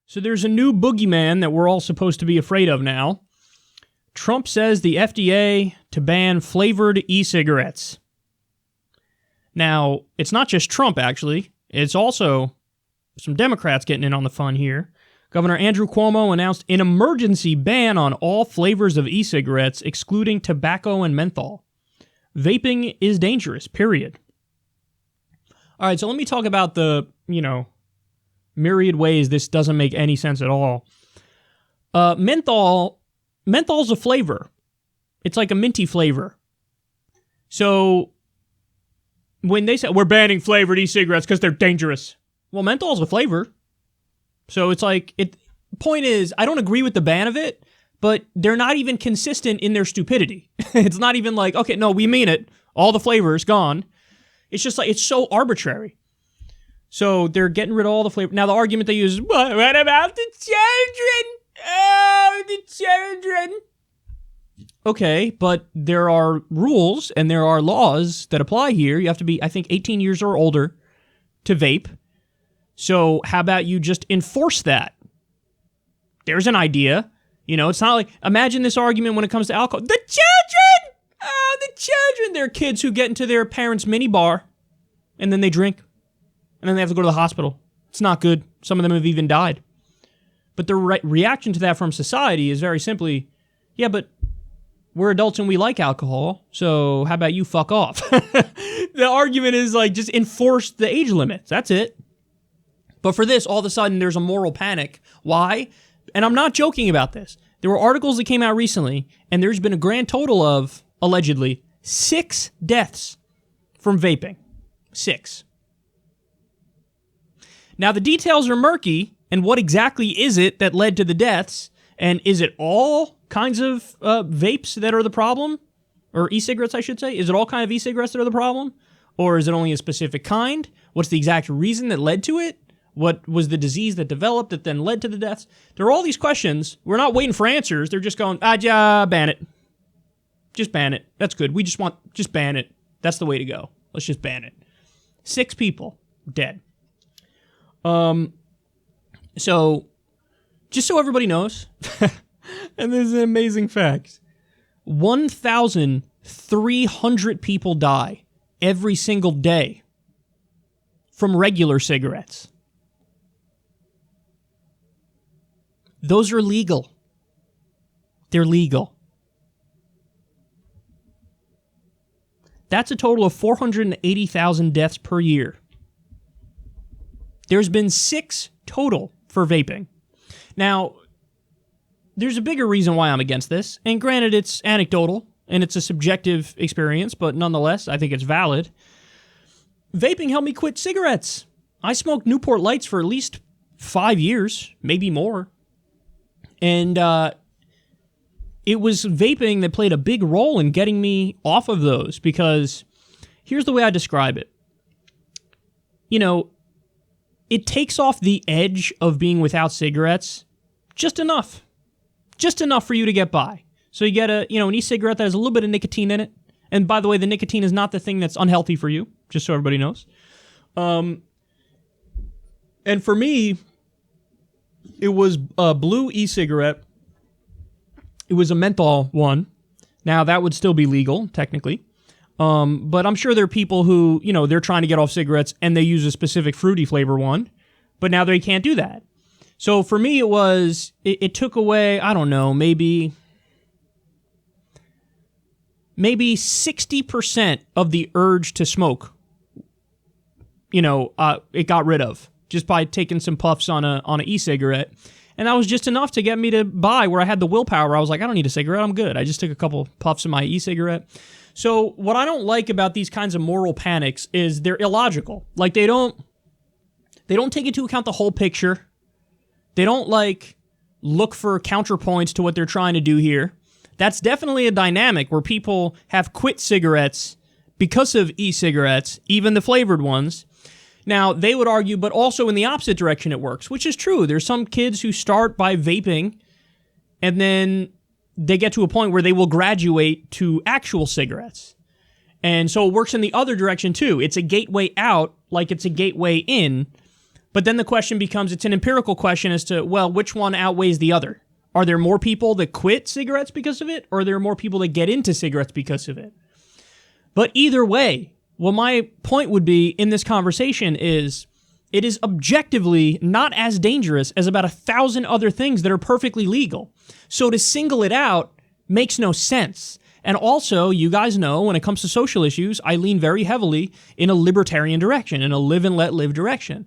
So there's a new boogeyman that we're all supposed to be afraid of now. Trump says the FDA to ban flavored e-cigarettes. Now, it's not just Trump, actually. It's also some Democrats getting in on the fun here. Governor Andrew Cuomo announced an emergency ban on all flavors of e-cigarettes, excluding tobacco and menthol. Vaping is dangerous, period. All right, so let me talk about the, myriad ways this doesn't make any sense at all. Menthol's a flavor. It's like a minty flavor. So when they say, we're banning flavored e-cigarettes because they're dangerous. Well, menthol's a flavor. So it's like, point is, I don't agree with the ban of it, but they're not even consistent in their stupidity. It's not even like, okay, no, we mean it. All the flavors gone. It's just like, it's so arbitrary. So they're getting rid of all the flavor. Now the argument they use is, what about the children? Oh, the children. Okay, but there are rules and there are laws that apply here. You have to be, I think, 18 years or older to vape. So how about you just enforce that? There's an idea. It's not like, imagine this argument when it comes to alcohol. The children! Oh, the children! There are kids who get into their parents' minibar and then they drink. And then they have to go to the hospital. It's not good. Some of them have even died. But the reaction to that from society is very simply, yeah, but we're adults and we like alcohol, so how about you fuck off? The argument is like, just enforce the age limits. That's it. But for this, all of a sudden, there's a moral panic. Why? And I'm not joking about this. There were articles that came out recently, and there's been a grand total of, allegedly, 6 deaths from vaping. 6. Now, the details are murky, and what exactly is it that led to the deaths? And is it all kinds of vapes that are the problem? Or e-cigarettes, I should say. Is it all kind of e-cigarettes that are the problem? Or is it only a specific kind? What's the exact reason that led to it? What was the disease that developed that then led to the deaths? There are all these questions. We're not waiting for answers. They're just going, ban it. Just ban it. That's good. Just ban it. That's the way to go. Let's just ban it. 6 people dead. So, just so everybody knows, and this is an amazing fact, 1,300 people die every single day from regular cigarettes. Those are legal. They're legal. That's a total of 480,000 deaths per year. There's been 6 total for vaping. Now, there's a bigger reason why I'm against this, and granted it's anecdotal, and it's a subjective experience, but nonetheless, I think it's valid. Vaping helped me quit cigarettes. I smoked Newport Lights for at least 5 years, maybe more. And it was vaping that played a big role in getting me off of those, because here's the way I describe it. It takes off the edge of being without cigarettes just enough. Just enough for you to get by. So you get an e-cigarette that has a little bit of nicotine in it. And by the way, the nicotine is not the thing that's unhealthy for you, just so everybody knows. And for me, it was a blue e-cigarette. It was a menthol one. Now, that would still be legal, technically. But I'm sure there are people who, they're trying to get off cigarettes and they use a specific fruity flavor one, but now they can't do that. So for me, it took away, I don't know, maybe 60% of the urge to smoke. It got rid of just by taking some puffs on an e-cigarette. And that was just enough to get me to buy where I had the willpower. I was like, I don't need a cigarette. I'm good. I just took a couple puffs of my e-cigarette. So what I don't like about these kinds of moral panics is they're illogical. Like they don't take into account the whole picture. They don't look for counterpoints to what they're trying to do here. That's definitely a dynamic where people have quit cigarettes because of e-cigarettes, even the flavored ones. Now, they would argue, but also in the opposite direction it works, which is true. There's some kids who start by vaping and then they get to a point where they will graduate to actual cigarettes. And so it works in the other direction too. It's a gateway out like it's a gateway in, But then the question becomes, it's an empirical question as to, well, which one outweighs the other? Are there more people that quit cigarettes because of it, or are there more people that get into cigarettes because of it? But either way, well, my point would be in this conversation is it is objectively not as dangerous as about 1,000 other things that are perfectly legal. So to single it out makes no sense. And also, you guys know, when it comes to social issues, I lean very heavily in a libertarian direction, in a live and let live direction.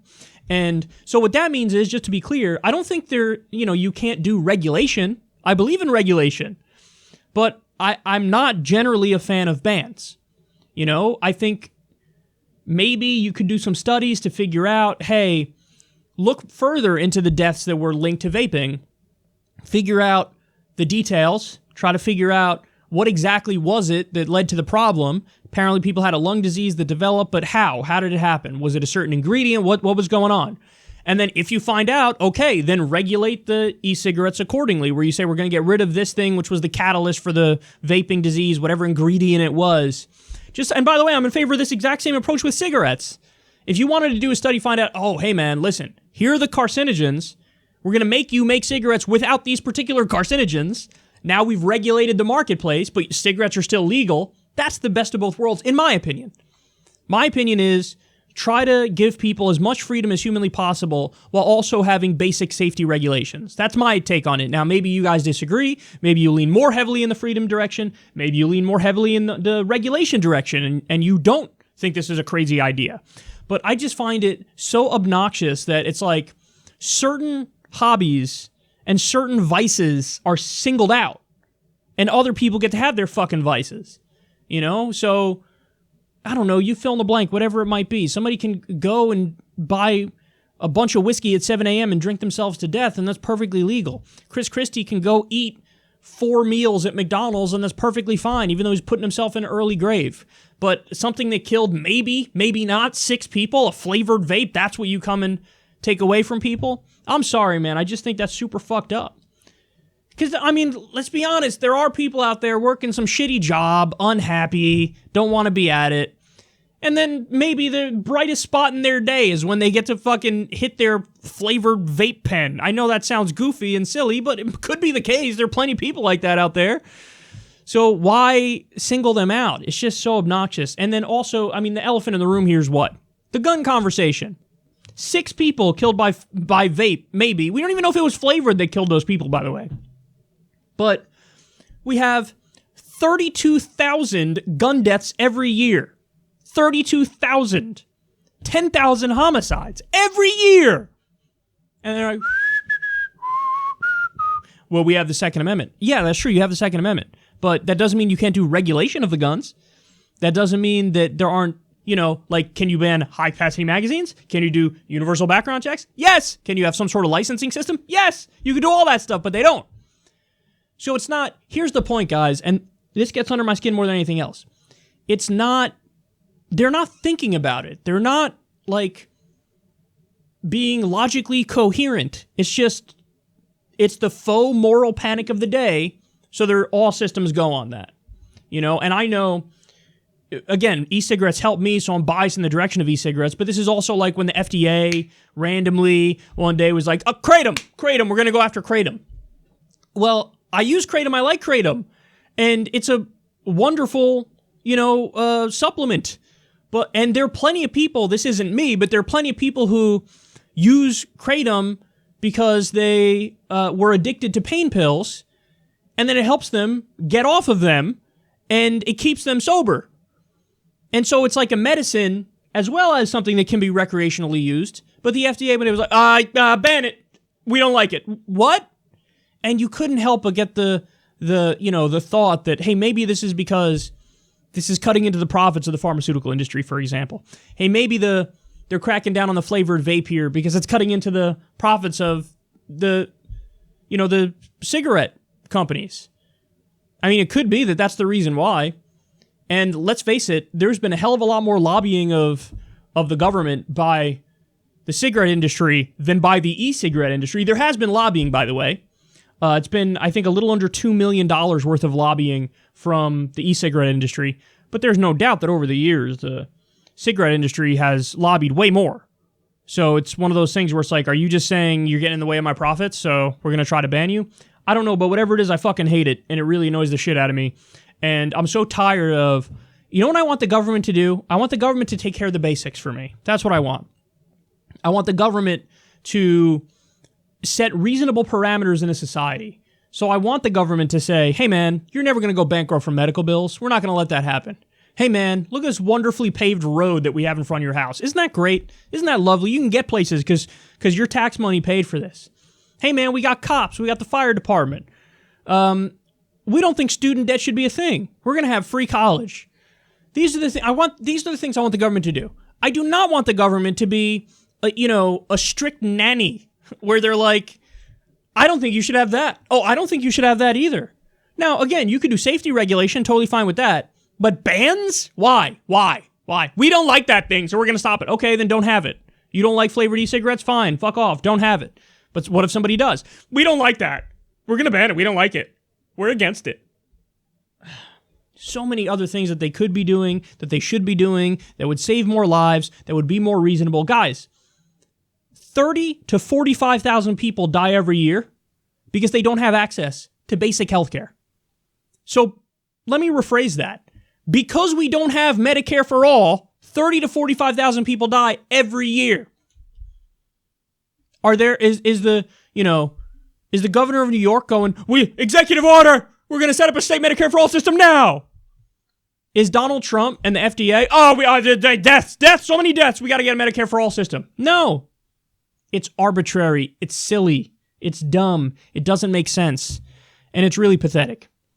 And so what that means is, just to be clear, I don't think you can't do regulation. I believe in regulation. But I'm not generally a fan of bans. I think maybe you could do some studies to figure out, hey, look further into the deaths that were linked to vaping, figure out the details, try to figure out what exactly was it that led to the problem. Apparently people had a lung disease that developed, but how? How did it happen? Was it a certain ingredient? What was going on? And then if you find out, okay, then regulate the e-cigarettes accordingly, where you say we're going to get rid of this thing, which was the catalyst for the vaping disease, whatever ingredient it was. And by the way, I'm in favor of this exact same approach with cigarettes. If you wanted to do a study, find out, oh, hey man, listen, here are the carcinogens. We're going to make you make cigarettes without these particular carcinogens. Now we've regulated the marketplace, but cigarettes are still legal. That's the best of both worlds, in my opinion. My opinion is try to give people as much freedom as humanly possible while also having basic safety regulations. That's my take on it. Now, maybe you guys disagree. Maybe you lean more heavily in the freedom direction. Maybe you lean more heavily in the regulation direction, and you don't think this is a crazy idea. But I just find it so obnoxious that it's like certain hobbies and certain vices are singled out, and other people get to have their fucking vices. So I don't know, you fill in the blank, whatever it might be. Somebody can go and buy a bunch of whiskey at 7 a.m. and drink themselves to death, and that's perfectly legal. Chris Christie can go eat 4 meals at McDonald's, and that's perfectly fine, even though he's putting himself in an early grave. But something that killed maybe not 6 people, a flavored vape, that's what you come and take away from people? I'm sorry, man. I just think that's super fucked up. Because, let's be honest, there are people out there working some shitty job, unhappy, don't want to be at it. And then maybe the brightest spot in their day is when they get to fucking hit their flavored vape pen. I know that sounds goofy and silly, but it could be the case. There are plenty of people like that out there. So why single them out? It's just so obnoxious. And then also, the elephant in the room here is what? The gun conversation. 6 people killed by vape, maybe. We don't even know if it was flavored that killed those people, by the way. But we have 32,000 gun deaths every year. 32,000. 10,000 homicides every year. And they're like, well, we have the Second Amendment. Yeah, that's true. You have the Second Amendment. But that doesn't mean you can't do regulation of the guns. That doesn't mean that there aren't, can you ban high-capacity magazines? Can you do universal background checks? Yes. Can you have some sort of licensing system? Yes. You can do all that stuff, but they don't. So it's not, here's the point, guys, and this gets under my skin more than anything else. It's not, they're not thinking about it. They're not, being logically coherent. It's just, it's the faux moral panic of the day, so all systems go on that. And I know, again, e-cigarettes help me, so I'm biased in the direction of e-cigarettes, but this is also like when the FDA randomly one day was like, Kratom, we're going to go after Kratom. Well, I use Kratom, I like Kratom, and it's a wonderful, supplement. And there are plenty of people, this isn't me, but there are plenty of people who use Kratom because they were addicted to pain pills, and then it helps them get off of them, and it keeps them sober. And so it's like a medicine as well as something that can be recreationally used. But the FDA, when it was like, ban it, we don't like it. What? And you couldn't help but get the thought that, hey, maybe this is because this is cutting into the profits of the pharmaceutical industry, for example. Hey, maybe they're cracking down on the flavored vape here because it's cutting into the profits of the cigarette companies. It could be that that's the reason why. And let's face it, there's been a hell of a lot more lobbying of the government by the cigarette industry than by the e-cigarette industry. There has been lobbying, by the way. It's been, I think, a little under $2 million worth of lobbying from the e-cigarette industry. But there's no doubt that over the years, the cigarette industry has lobbied way more. So it's one of those things where it's like, are you just saying you're getting in the way of my profits, so we're going to try to ban you? I don't know, but whatever it is, I fucking hate it, and it really annoys the shit out of me. And I'm so tired of... You know what I want the government to do? I want the government to take care of the basics for me. That's what I want. I want the government to set reasonable parameters in a society. So I want the government to say, hey man, you're never going to go bankrupt from medical bills. We're not going to let that happen. Hey man, look at this wonderfully paved road that we have in front of your house. Isn't that great? Isn't that lovely? You can get places because your tax money paid for this. Hey man, we got cops. We got the fire department. We don't think student debt should be a thing. We're going to have free college. These are the things I want the government to do. I do not want the government to be, a strict nanny where they're like, I don't think you should have that. Oh, I don't think you should have that either. Now, again, you could do safety regulation, totally fine with that. But bans? Why? We don't like that thing, so we're going to stop it. Okay, then don't have it. You don't like flavored e-cigarettes? Fine, fuck off, don't have it. But what if somebody does? We don't like that. We're going to ban it. We don't like it. We're against it. So many other things that they could be doing, that they should be doing, that would save more lives, that would be more reasonable. Guys, 30 to 45,000 people die every year because they don't have access to basic health care. So let me rephrase that. Because we don't have Medicare for all, 30 to 45,000 people die every year. Is the governor of New York going, executive order, we're going to set up a state Medicare for all system now? Is Donald Trump and the FDA, deaths, so many deaths, we got to get a Medicare for all system? No. It's arbitrary. It's silly. It's dumb. It doesn't make sense. And it's really pathetic.